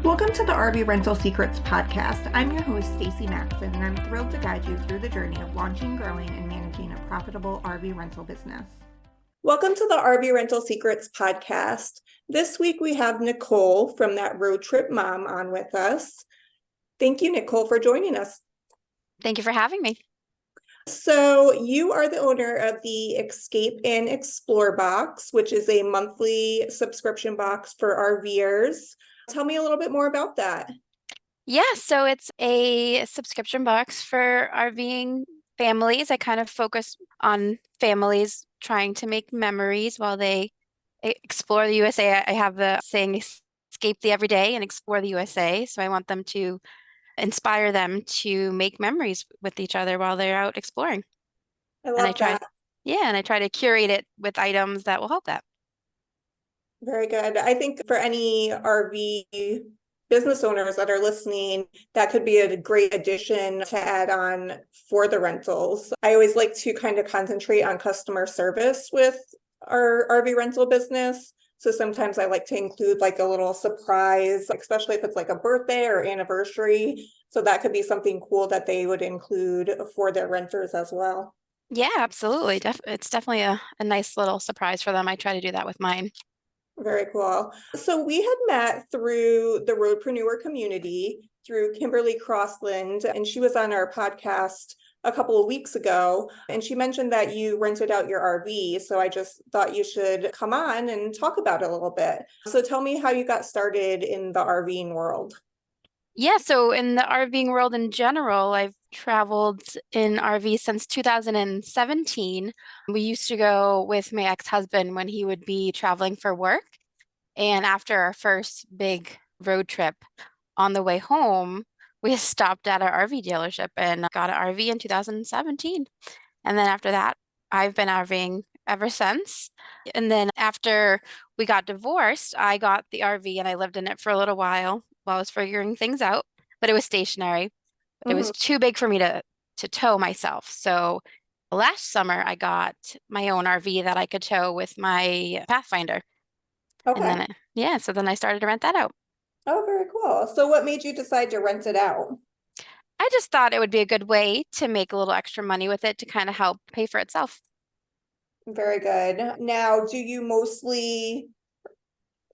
Welcome to the RV Rental Secrets podcast. I'm your host, Stacey Maxon, and I'm thrilled to guide you through the journey of launching, growing, and managing a profitable RV rental business. Welcome to the RV Rental Secrets podcast. This week we have Nicole from That Road Trip Mom on with us. Thank you, Nicole, for joining us. Thank you for having me. So you are the owner of the Escape and Explore box, which is a monthly subscription box for RVers. Tell me a little bit more about that. Yeah, so it's a subscription box for RVing families. I kind of focus on families trying to make memories while they explore the USA. I have the saying, escape the everyday and explore the USA. So I want them to inspire them to make memories with each other while they're out exploring. I And I love try, that. yeah, and I try to curate it with items that will help that. Very good. I think for any RV business owners that are listening, that could be a great addition to add on for the rentals. I always like to kind of concentrate on customer service with our RV rental business. So sometimes I like to include like a little surprise, especially if it's like a birthday or anniversary. So that could be something cool that they would include for their renters as well. Yeah, absolutely. It's definitely a nice little surprise for them. I try to do that with mine. Very cool. So we had met through the Roadpreneur community through Kimberly Crossland, and she was on our podcast a couple of weeks ago, and she mentioned that you rented out your RV. So I just thought you should come on and talk about it a little bit. So tell me how you got started in the RVing world. Yeah, so in the RVing world in general, I've traveled in RV since 2017. We used to go with my ex-husband when he would be traveling for work. And after our first big road trip on the way home, we stopped at our RV dealership and got an RV in 2017. And then after that, I've been RVing ever since. And then after we got divorced, I got the RV and I lived in it for a little while I was figuring things out, but it was stationary. It was Mhm. too big for me to tow myself. So last summer I got my own RV that I could tow with my Pathfinder. And Okay. then yeah, so then I started to rent that out. Oh, very cool. So what made you decide to rent it out? I just thought it would be a good way to make a little extra money with it to kind of help pay for itself. Very good. Now, do you mostly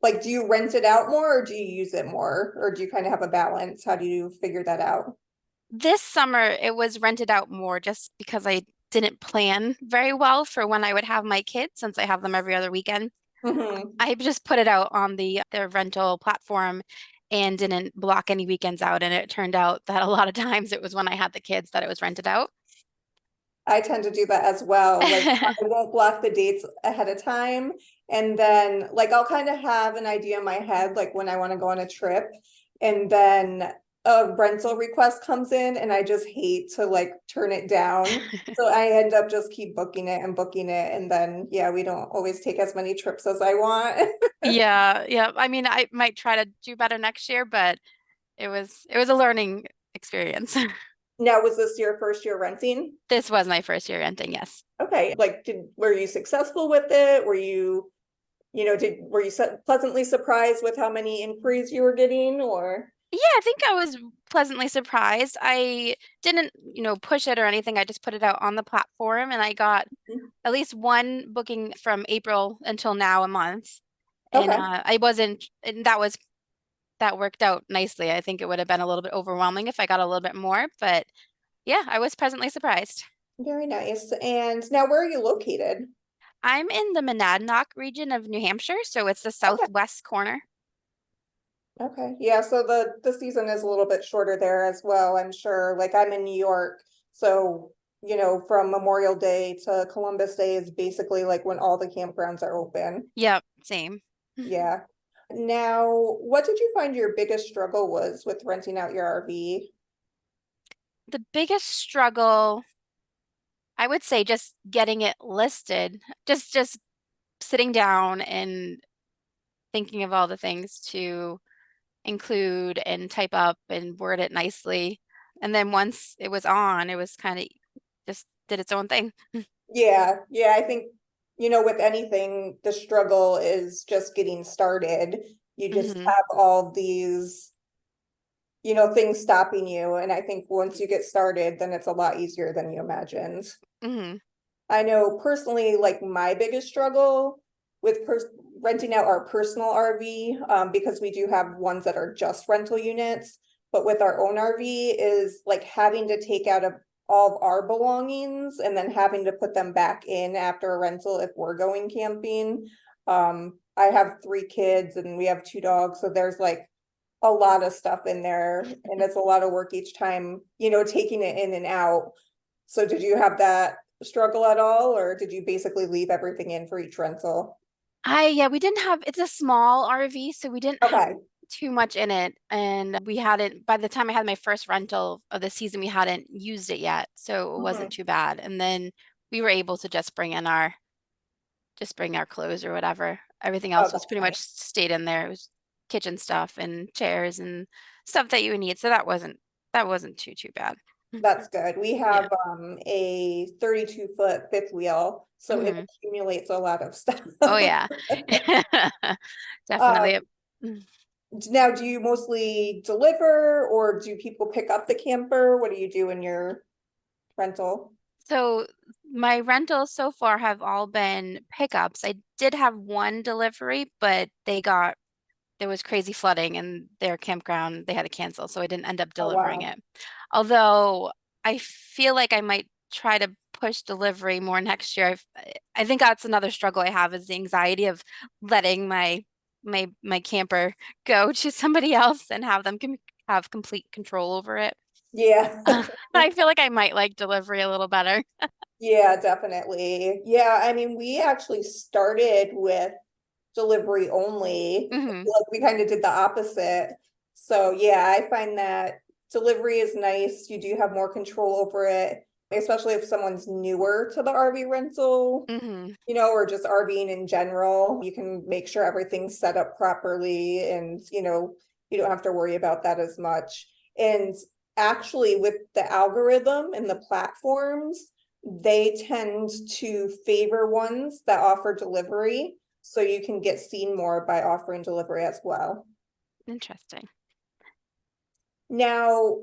like, do you rent it out more or do you use it more? Or do you kind of have a balance? How do you figure that out? This summer it was rented out more just because I didn't plan very well for when I would have my kids since I have them every other weekend. Hmm. I just put it out on the rental platform and didn't block any weekends out. And it turned out that a lot of times it was when I had the kids that it was rented out. I tend to do that as well. Like, I won't block the dates ahead of time. And then, like, I'll kind of have an idea in my head, like when I want to go on a trip. And then a rental request comes in, and I just hate to like turn it down. So I end up just keep booking it and booking it. And then, yeah, we don't always take as many trips as I want. Yeah, yeah. I mean, I might try to do better next year, but it was a learning experience. Now, was this your first year renting? This was my first year renting, yes. Okay, like were you successful with it? Were you, were you pleasantly surprised with how many inquiries you were getting or? Yeah, I think I was pleasantly surprised. I didn't, push it or anything. I just put it out on the platform and I got at least one booking from April until now a month. And Okay, I wasn't, and that worked out nicely. I think it would have been a little bit overwhelming if I got a little bit more, but yeah, I was pleasantly surprised. very nice. And now where are you located? I'm in the Monadnock region of New Hampshire, so it's the Okay, southwest corner. okay. Yeah, so the season is a little bit shorter there as well, I'm sure. Like I'm in New York, so from Memorial Day to Columbus Day is basically like when all the campgrounds are open. Yep, same. Yeah. Now, what did you find your biggest struggle was with renting out your RV? The biggest struggle, I would say just getting it listed, just sitting down and thinking of all the things to include and type up and word it nicely. And then once it was on, it was kind of just did its own thing. Yeah, I think, with anything, the struggle is just getting started. You just Hmm. have all these things stopping you. And I think once you get started, then it's a lot easier than you imagined. Hmm. I know personally, like my biggest struggle with renting out our personal RV, because we do have ones that are just rental units, but with our own RV is like having to take out all of our belongings and then having to put them back in after a rental if we're going camping. I have 3 kids and we have 2 dogs, so there's like a lot of stuff in there and it's a lot of work each time, taking it in and out. So did you have that struggle at all, or did you basically leave everything in for each rental? Yeah, we didn't have, it's a small RV, so we didn't have Okay. too much in it. And we hadn't, by the time I had my first rental of the season, we hadn't used it yet. So it wasn't Mhm. too bad. And then we were able to just bring our clothes or whatever. Everything Oh, else was that's pretty much nice. stayed in there. It was kitchen stuff and chairs and stuff that you would need. So that wasn't too bad. That's good. We Yeah. have a 32-foot fifth wheel, so it Hmm. accumulates a lot of stuff. Oh yeah. Um, Definitely. Mm. now, do you mostly deliver or do people pick up the camper? What do you do in your rental? So my rentals so far have all been pickups. I did have one delivery, but there was crazy flooding in their campground. They had to cancel, so I didn't end up Oh, delivering wow. it. Although I feel like I might try to push delivery more next year. I think that's another struggle I have is the anxiety of letting my camper go to somebody else and have them have complete control over it. Yeah. I feel like I might like delivery a little better. Yeah, definitely. Yeah, I mean, we actually started with delivery only. Hmm. Like we kind of did the opposite. So yeah, I find that delivery is nice. You do have more control over it, especially if someone's newer to the RV rental, Hmm. or just RVing in general. You can make sure everything's set up properly and, you don't have to worry about that as much. And actually with the algorithm and the platforms, they tend to favor ones that offer delivery so you can get seen more by offering delivery as well. Interesting. Now,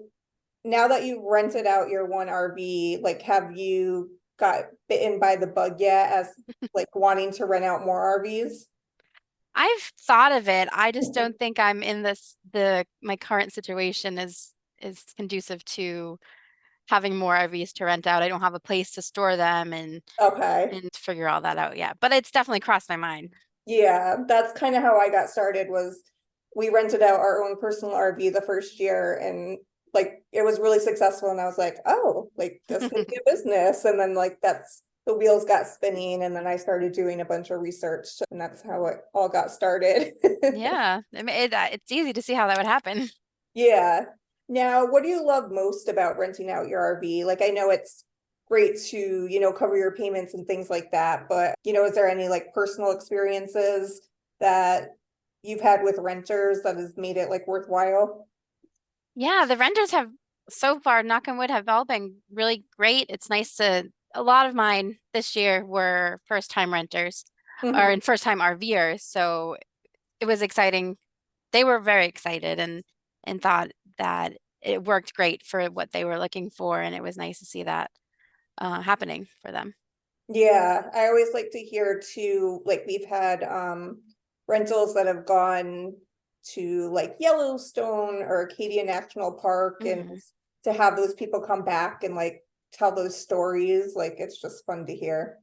now that you've rented out your one RV, like have you got bitten by the bug yet as like wanting to rent out more RVs? I've thought of it. I just don't think I'm in the my current situation is conducive to having more RVs to rent out. I don't have a place to store them Okay. and figure all that out yet. But it's definitely crossed my mind. Yeah, that's kind of how I got started was we rented out our own personal RV the first year and like it was really successful and I was like, oh, like this could be a business. And then like that's the wheels got spinning and then I started doing a bunch of research and that's how it all got started. Yeah, I mean, it's easy to see how that would happen. Yeah. Now, what do you love most about renting out your RV? Like I know it's great to, cover your payments and things like that, but is there any like personal experiences that you've had with renters that has made it like worthwhile? Yeah, the renters have so far, knock on wood, have all been really great. It's nice to, a lot of mine this year were first time renters or Mhm. and first time RVers. So it was exciting. They were very excited and thought that it worked great for what they were looking for, and it was nice to see that happening for them. Yeah, I always like to hear too, like we've had rentals that have gone to like Yellowstone or Acadia National Park and Hmm. to have those people come back and like tell those stories, like it's just fun to hear.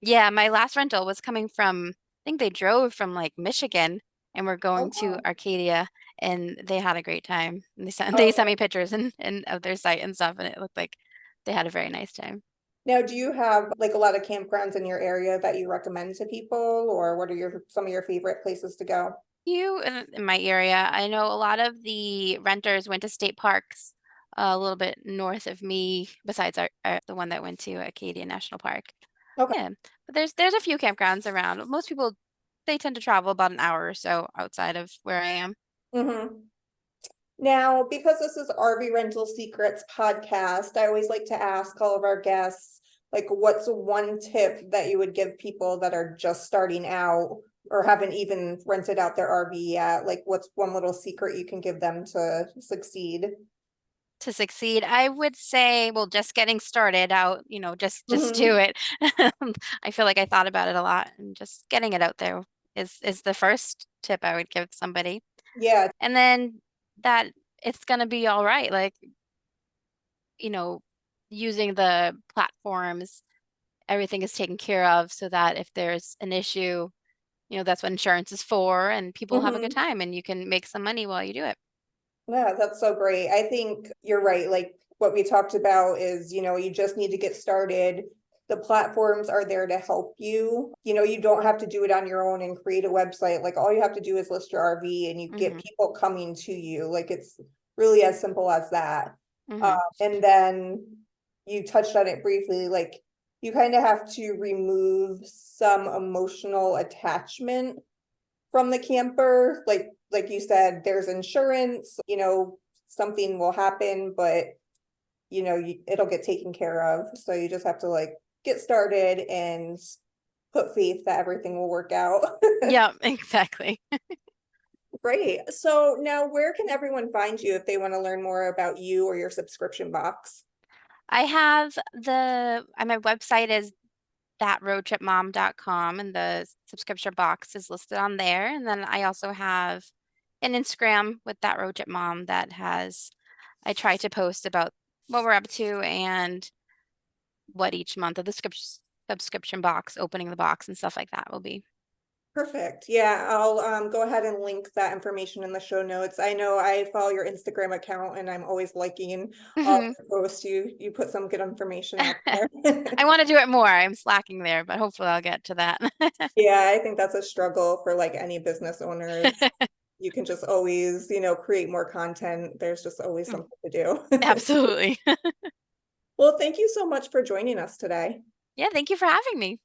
Yeah, my last rental was coming from, I think they drove from like Michigan and were Oh, going to wow. Arcadia, and they had a great time. And they sent Okay. me pictures and of their site and stuff, and it looked like they had a very nice time. Now, do you have like a lot of campgrounds in your area that you recommend to people, or what are some of your favorite places to go? You in my area, I know a lot of the renters went to state parks a little bit north of me, besides the one that went to Acadia National Park. Okay. Yeah, but there's a few campgrounds around. Most people they tend to travel about an hour or so outside of where I am. Hmm. Now, because this is RV Rental Secrets podcast, I always like to ask all of our guests, like, what's one tip that you would give people that are just starting out or haven't even rented out their RV yet, like what's one little secret you can give them to succeed? To succeed, I would say, well, just getting started out, just do Hmm. it. I feel like I thought about it a lot, and just getting it out there is the first tip I would give somebody. Yeah. And then that it's gonna be all right. Like, you know, using the platforms, everything is taken care of so that if there's an issue, that's what insurance is for, and people have a good Hmm. time and you can make some money while you do it. Yeah, that's so great. I think you're right. Like what we talked about is, you just need to get started. The platforms are there to help you. You don't have to do it on your own and create a website. Like all you have to do is list your RV and you get Hmm. people coming to you. Like it's really as simple as that. Hmm. And then you touched on it briefly, like you kind of have to remove some emotional attachment from the camper. Like you said, there's insurance, something will happen, but it'll get taken care of. So you just have to like get started and put faith that everything will work out. Yeah, exactly. Great. So now where can everyone find you if they want to learn more about you or your subscription box? I have my website is thatroadtripmom.com, and the subscription box is listed on there. And then I also have an Instagram with that road trip mom I try to post about what we're up to and what each month of the subscription box, opening the box and stuff like that will be. Perfect. Yeah, I'll go ahead and link that information in the show notes. I know I follow your Instagram account and I'm always liking all Mhm. the posts. You put some good information out there. I want to do it more. I'm slacking there, but hopefully I'll get to that. Yeah, I think that's a struggle for like any business owners. You can just always, create more content. There's just always something to do. Absolutely. Well, thank you so much for joining us today. Yeah, thank you for having me.